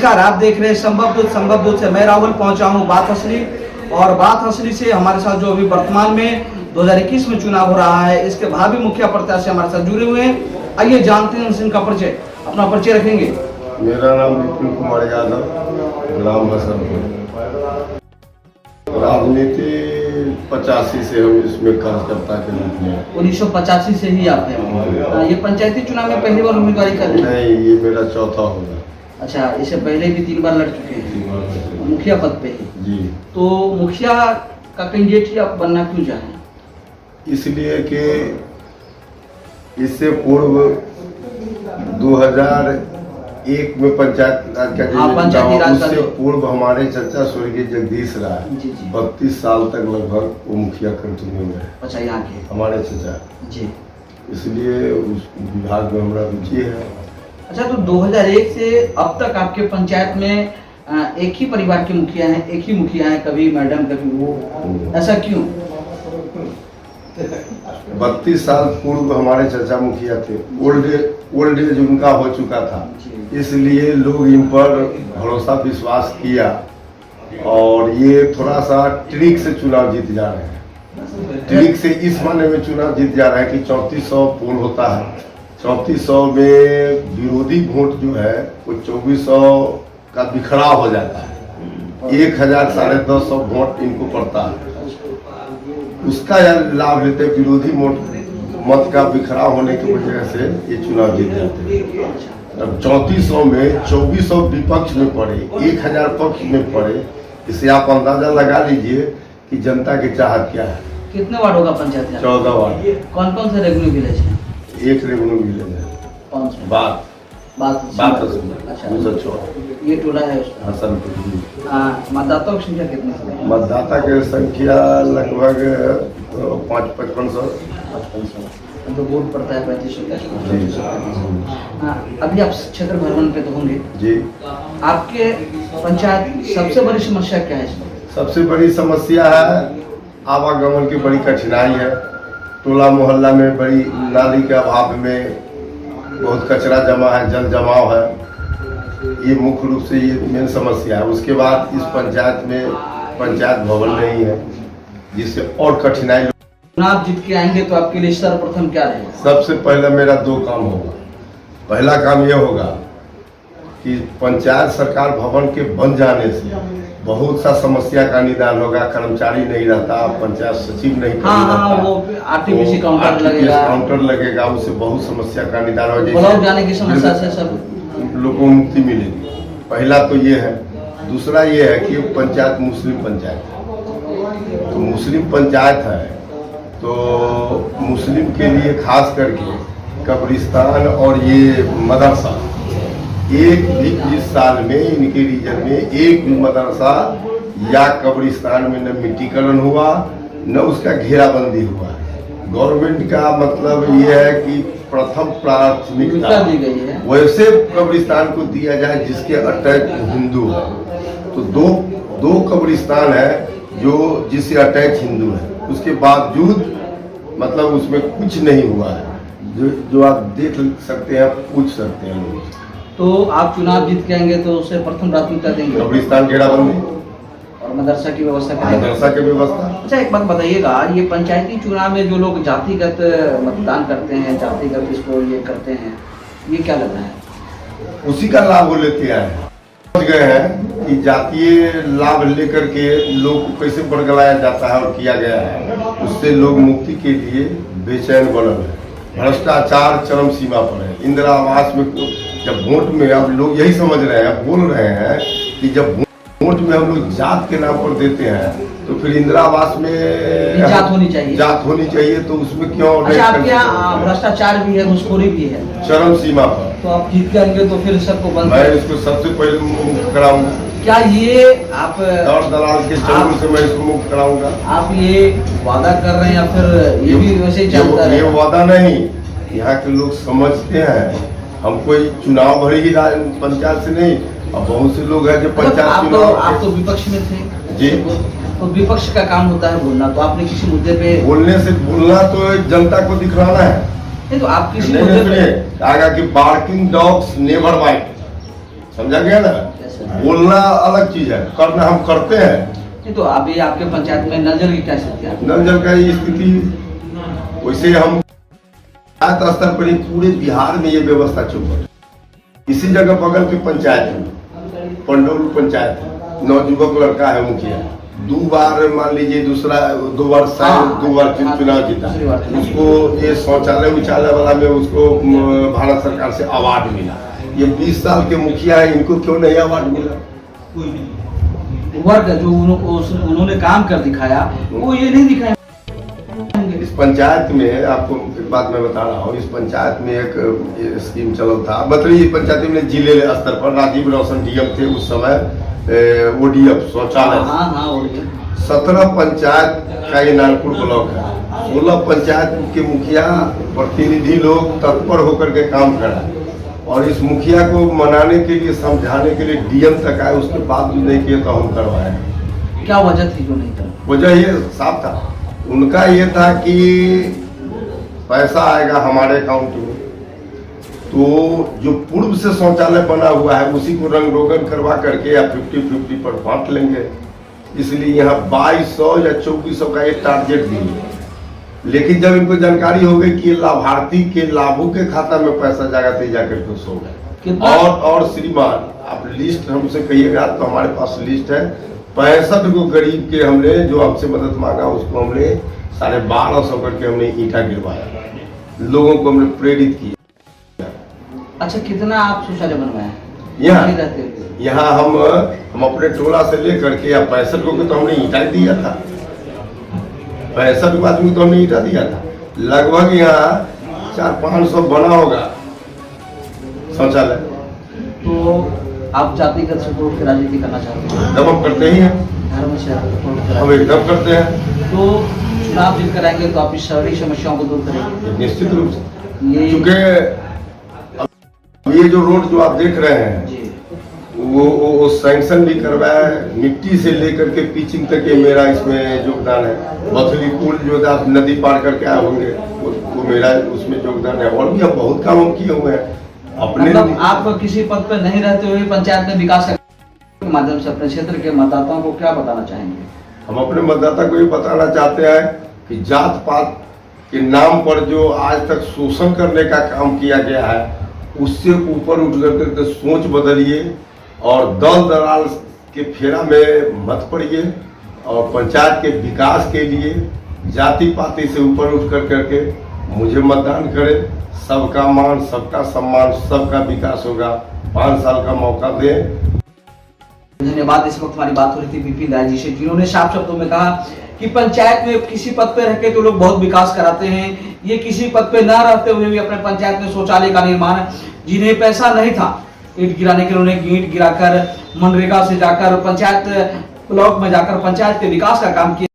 नमस्कार, आप देख रहे हैं संभव दूत से मैं राहुल पहुंचा हूं बात असली। और बात असली से हमारे साथ जो अभी वर्तमान में 2021 में चुनाव हो रहा है, इसके भावी मुखिया प्रत्याशी हमारे साथ जुड़े हुए हैं। आइए जानते हैं उनका परिचय। अपना परिचय रखेंगे। मेरा नाम विपिन कुमार यादव, ग्राम बसंतपुर। राजनीति 85 से हम इसमें कार्यकर्ता के रूप में। 1985 से ही आप हैं। ये पंचायती चुनाव में पहली बार उम्मीदवारी कर रहे हैं? नहीं, ये मेरा चौथा होगा। अच्छा, इससे पहले भी 3 बार लड़ चुके हैं मुखिया पद पे ही जी। तो मुखिया का कैंडिडेट ही आप बनना क्यों चाहें? इसलिए कि इससे पूर्व 2001 में पंचायत राज का पंचायती राज उससे पूर्व हमारे चचा स्वर्गीय जगदीश राय 32 साल तक लगभग वो मुखिया कंटिन्यू में। अच्छा, यहाँ के हमारे चचा जी, इसलिए उस विभाग में हमारा रुचि है। अच्छा, तो 2001 से अब तक आपके पंचायत में एक ही परिवार के मुखिया हैं, एक ही मुखिया हैं, कभी मैडम कभी वो, ऐसा क्यों? 32 साल पूर्व हमारे चचा मुखिया थे। ओल्ड एज उनका हो चुका था, इसलिए लोग इन पर भरोसा विश्वास किया और ये थोड़ा सा ट्रिक से चुनाव जीत जा रहे हैं। ट्रिक से इस मायने में चुनाव जीत जा रहा है कि 3400 पोल होता है। 3400 में विरोधी वोट जो है वो 2400 का बिखराव हो जाता है। 1000 साढ़े 1000 वोट इनको पड़ता है, उसका लाभ लेते विरोधी मत का बिखराव होने की वजह से ये चुनाव जीत जाते हैं। अब 3400 में 2400 विपक्ष में पड़े, 1000 पक्ष में पड़े, इससे आप अंदाजा लगा लीजिए कि जनता की चाहत क्या है। कितने वार्ड होगा पंचायत? 14 वार्ड। कौन कौन से रेवेन्यू विलेज है? एक रेवेन्यू विलेज है, कौन सा? बात अच्छा, 214 ये टोला है उसका। हसनपुर। मतदाताओं की संख्या कितनी है? मतदाता की संख्या लगभग 5500। तो वोट पड़ता है 3500। अभी आप क्षेत्र भ्रमण पे तो होंगे जी। आपके पंचायत सबसे बड़ी समस्या क्या है इसमें? सबसे बड़ी समस्या है आवागमन की बड़ी कठिनाई है। टोला मोहल्ला में बड़ी नाली के अभाव में बहुत कचरा जमा है, जल जमाव है। ये मुख्य रूप से ये मेन समस्या है। उसके बाद इस पंचायत में पंचायत भवन नहीं है, जिससे और कठिनाई। चुनाव जीत के आएंगे तो आपके लिए सर्वप्रथम क्या रहेगा? सबसे पहले मेरा 2 काम होगा। पहला काम यह होगा कि पंचायत सरकार भवन के बन जाने से बहुत सा समस्या का निदान होगा। कर्मचारी नहीं रहता, पंचायत सचिव नहीं रहता, वो आरटीपीसी काउंटर लगेगा, उससे बहुत समस्या का निदान हो जाएगा। जाने की समस्या से सब लोगों को मुक्ति मिलेगी। पहला तो ये है। दूसरा ये है कि पंचायत मुस्लिम पंचायत है, तो मुस्लिम पंचायत है तो मुस्लिम के लिए खास करके कब्रिस्तान और ये मदरसा, एक भी इस साल में इनके रीजन में एक भी मदरसा या कब्रिस्तान में न मिट्टीकरण हुआ न उसका घेराबंदी हुआ। गवर्नमेंट का मतलब ये है कि प्रथम प्राथमिकता दी गई है वैसे कब्रिस्तान को दिया जाए जिसके अटैच हिंदू है। तो दो कब्रिस्तान है जो जिससे अटैच हिंदू है, उसके बावजूद मतलब उसमें कुछ नहीं हुआ है। जो आप देख सकते हैं, पूछ सकते हैं लोग। तो आप चुनाव जीत के आएंगे तो उसे प्रथम प्राथमिकता देंगे? कब्रिस्तान घेराबंदी और मदरसा की व्यवस्था करेंगे? मदरसा की व्यवस्था। अच्छा, एक बात बताइएगा, ये पंचायती चुनाव में जो लोग जातिगत मतदान करते हैं, जातिगत इसको ये करते हैं, ये क्या लगता है? उसी का लाभ वो लेते आए हैं। समझ गए हैं कि जातीय लाभ लेकर के लोग को कैसे बरगलाया जाता है और किया गया है, उससे लोग मुक्ति के लिए बेचैन बनल है। भ्रष्टाचार चरम सीमा पर है। इंदिरा आवास में जब वोट में अब लोग यही समझ रहे हैं, बोल रहे हैं कि जब वोट में हम लोग जात के नाम पर देते हैं तो फिर इंदिरा आवास में जात होनी चाहिए, तो उसमें क्यों? अच्छा, आपके यहाँ भ्रष्टाचार भी है, घुसखोरी भी है चरम सीमा पर। तो आप जीत के आएंगे तो फिर सबको बंद? मैं इसको सबसे पहले मुक्त कराऊंगा। क्या ये आप और दलाल के चंगुल से मैं इसको मुक्त कराऊंगा? आप ये वादा कर रहे हैं या फिर ये भी वैसे ही चलता है? ये वादा नहीं, यहाँ के लोग समझते हैं। हम कोई चुनाव भरी ही पंचायत से नहीं। अब बहुत से लोग हैं जो पंचायत चुनाव। आप तो विपक्ष में थे जी, तो विपक्ष का काम होता है बोलना, तो आपने किसी मुद्दे पे बोलना तो जनता को दिखलाना है। नहीं तो आप किसी मुद्दे पे आगा कि बार्किंग डॉग्स नेवर बाइट, समझा गया ना? बोलना अलग चीज है, करना हम करते हैं। नहीं तो अभी आपके पंचायत में नल जल की क्या स्थिति है? नल जल का ये स्थिति, वैसे हम पंचायत स्तर पर ही पूरे बिहार में ये व्यवस्था चल रही है। इसी जगह बगल के पंचायत में पंडौल पंचायत है, नवयुवक लड़का है मुखिया, 2 बार मान लीजिए, 2 बार चुनाव जीता, उसको ये शौचालय वाला में उसको भारत सरकार से अवार्ड मिला। ये 20 साल के मुखिया है, इनको क्यों नहीं अवार्ड मिला? वर्ग जो उन्होंने काम कर दिखाया वो ये नहीं दिखाया। इस पंचायत में आपको एक बात मैं बता रहा हूँ, इस पंचायत में एक स्कीम चल था, मतलब ये पंचायत में जिले स्तर पर राजीव रोशन डीएम थे उस समय, ओडीएफ शौचालय। 17 पंचायत का ये नागपुर ब्लॉक है, 16 पंचायत के मुखिया प्रतिनिधि लोग तत्पर होकर के काम करा, और इस मुखिया को मनाने के लिए, समझाने के लिए डीएम तक आए, उसके बाद नहीं किए तो हम करवाए। क्या वजह थी जो नहीं था? वजह ये साफ था, उनका ये था कि पैसा आएगा हमारे अकाउंट में, तो जो पूर्व से शौचालय बना हुआ है उसी को रंग रोगन करवा करके या 50-50 पर बांट लेंगे, इसलिए यहाँ 2200 या 2400 का एक टारगेट दिए। लेकिन जब इनको जानकारी हो गई कि लाभार्थी के लाभों के खाता में पैसा जाएगा तो जाकर के सो गए। और श्रीमान आप लिस्ट हमसे कहिएगा तो हमारे पास लिस्ट है, 65 को गरीब के हमने जो हमसे मदद मांगा उसको हमने 1250 करके हमने ईंटा गिरवाया, लोगों को हमने प्रेरित किया। अच्छा, कितना आप शौचालय बनवाए? यहाँ हम अपने टोला से लेकर के, या 65 को तो हमने ईंटा दिया था, 65 आदमी तो हमने ईंटा दिया था। लगभग यहाँ 400-500 बना होगा शौचालय। तो आप जातिगत से वोट की राजनीति करना चाहते हैं? एकदम हम करते ही हैं, धर्म से हम एकदम करते हैं। तो चुनाव जीत कर आएंगे तो आप इस सारी समस्याओं को दूर करेंगे? निश्चित रूप से, क्योंकि ये जो रोड जो आप देख रहे हैं वो सैंक्शन भी करवाया है, मिट्टी से लेकर के पिचिंग तक के मेरा इसमें योगदान है। मथुली पुल जो आप नदी पार करके आए होंगे वो मेरा उसमें योगदान है, और भी हम बहुत काम किए हुए हैं अपने। मतलब आप किसी पद पर नहीं रहते हुए पंचायत में विकास के माध्यम से अपने क्षेत्र के मतदाताओं को क्या बताना चाहेंगे? हम अपने मतदाता को ये बताना चाहते हैं कि जात पात के नाम पर जो आज तक शोषण करने का काम किया गया है उससे ऊपर उठ करके सोच बदलिए और दल दलाल के फेरा में मत पड़िए, और पंचायत के विकास के लिए जाति पाति से ऊपर उठ करके मुझे मतदान करें। सबका मान, सबका सम्मान, सबका विकास होगा। 5 साल का मौका दें। धन्यवाद। इस वक्त हमारी बात हो रही थी विपिन राय जी से, जिन्होंने साफ शब्दों में कहा कि पंचायत में किसी पद पे रह के तो लोग बहुत विकास कराते हैं, ये किसी पद पे न रहते हुए भी अपने पंचायत में शौचालय का निर्माण, जिन्हें पैसा नहीं था ईंट गिराने के, उन्होंने ईंट गिराकर मनरेगा से जाकर पंचायत ब्लॉक में जाकर पंचायत के विकास का काम किया।